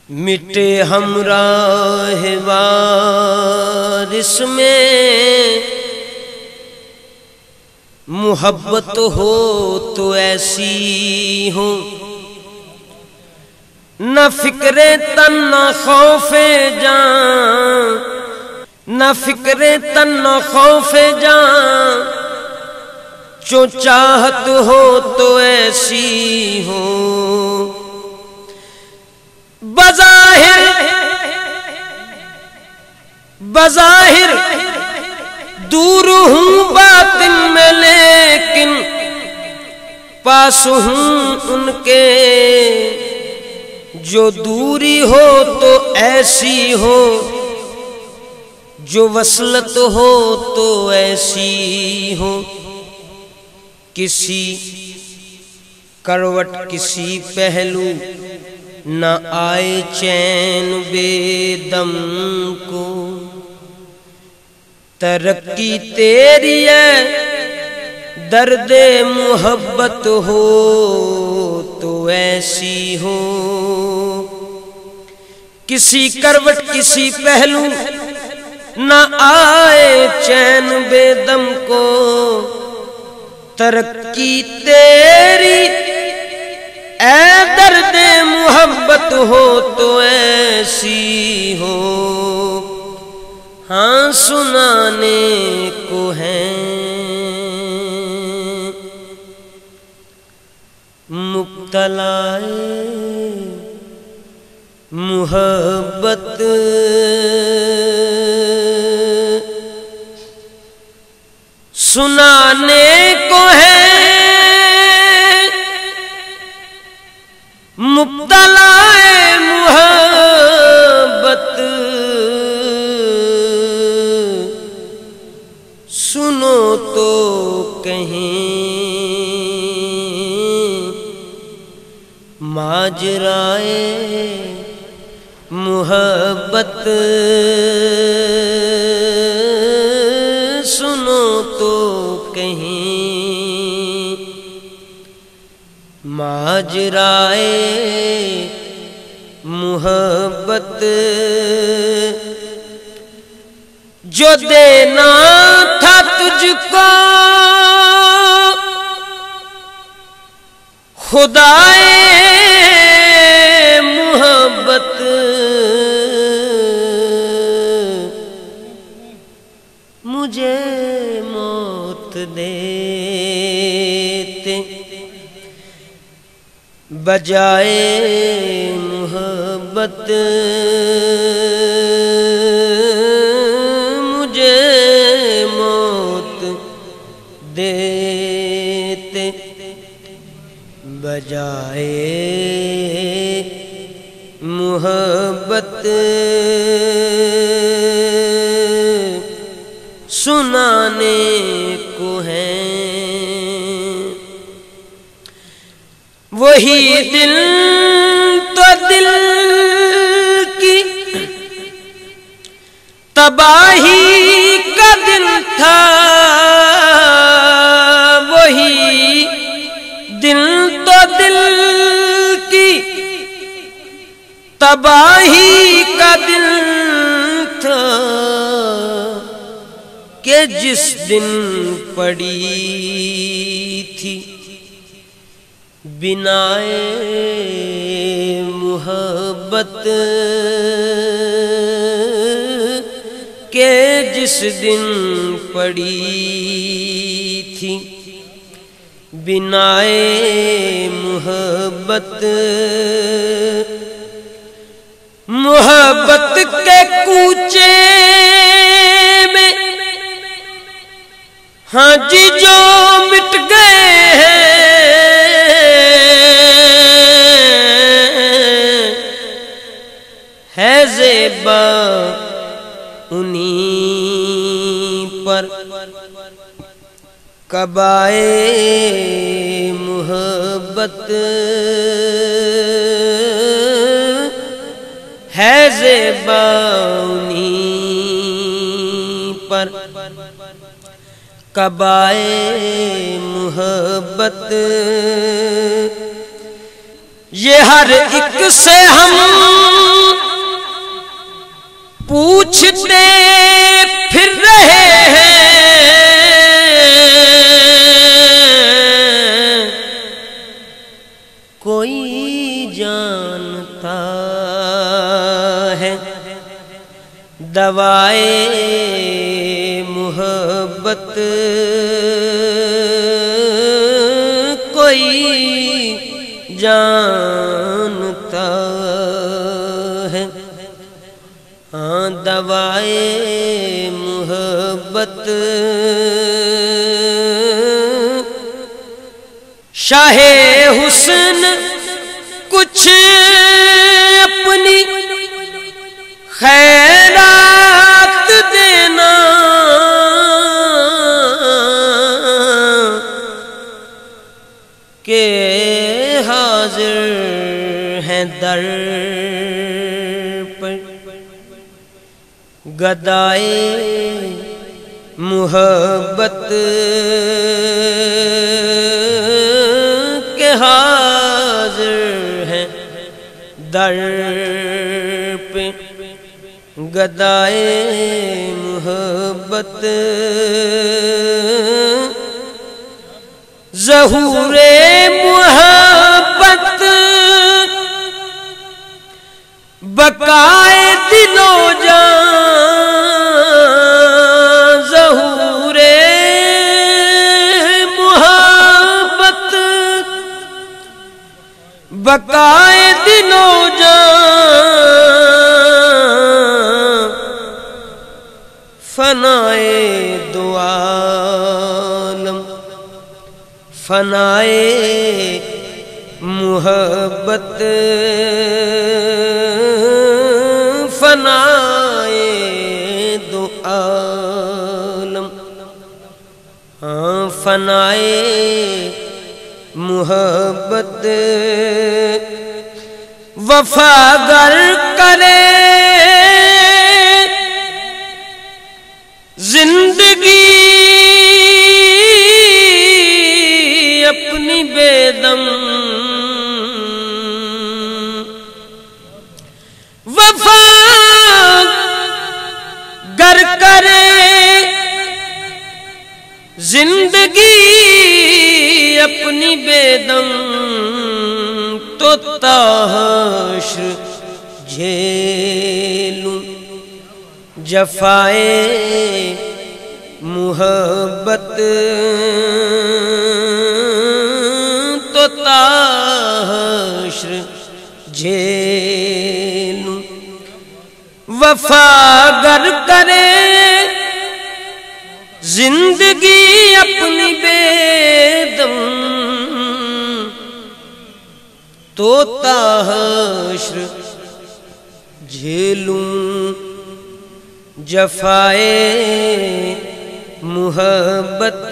مٹے ہمراہ وارث میں محبت ہو تو ایسی ہو، نہ فکر تن نہ خوف جان، نہ فکر تن نہ خوف جان، جو چاہت ہو تو ایسی ہو۔ بظاہر دور ہوں باطن میں، لیکن پاس ہوں ان کے، جو دوری ہو تو ایسی ہو، جو وصلت ہو تو ایسی ہو۔ کسی کروٹ کسی پہلو نہ آئے چین بے دم کو، ترقی تیری ہے درد محبت ہو تو ایسی ہو۔ کسی کروٹ کسی پہلو نہ آئے چین بے دم کو، ترقی تیری اے درد محبت ہو تو ایسی ہو۔ ہاں سنانے کو ہے مبتلا محبت، سنانے کو ہے مبتلا محبت، سنو تو کہیں ماجرائے محبت، سنو تو کہیں ماجرائے محبت، جو دینا تھا تجھ کو خدائے محبت، مجھے موت دیتے بجائے محبت، مجھے موت دیتے بجائے محبت، سنانے کو ہے وہی دل تو دل کی تباہی کا دل تھا، وہی دل تو دل کی تباہی کا دل تھا، کہ جس دن پڑی تھی بنائے محبت، کہ جس دن پڑی تھی بنائے محبت، محبت کے کوچے میں ہاں جی جو مٹ گئے ہیں، ہے زیبا انہیں پر قبائے محبت، ہے زیبا انہیں پر کبائے محبت یہ ہر ایک سے ہم پوچھتے پھر رہے ہیں، کوئی جانتا ہے دوائے محبت، کوئی جانتا ہے ہاں دوائے محبت۔ شاہ حسن کچھ اپنی خیرات دینا، کہ حاضر ہیں در پر گدائے محبت، کہ حاضر ہیں در پہ گدائے محبت۔ ظہور محبت بقائے دل و جان، ظہور محبت بقائے دل و جان، فنائے دو عالم فنائے محبت، فنائے دو عالم ہاں فنائے محبت۔ وفا گر کرے زندگی اپنی بے دم، وفا گر کرے زندگی اپنی بے دم، تو تا حشر جھیلوں جفائے محبت، تو تا حشر جھیلوں وفا گر کرے زندگی اپنی بے دم، تو تا حشر جھیلوں جفائے محبت،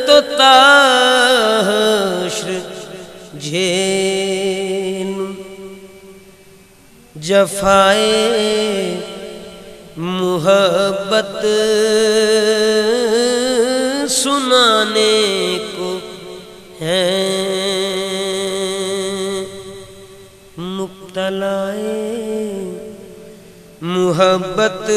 تو تا حشر جھیلوں جفائے محبت۔ سنانے کو ہیں مبتلائے محبت،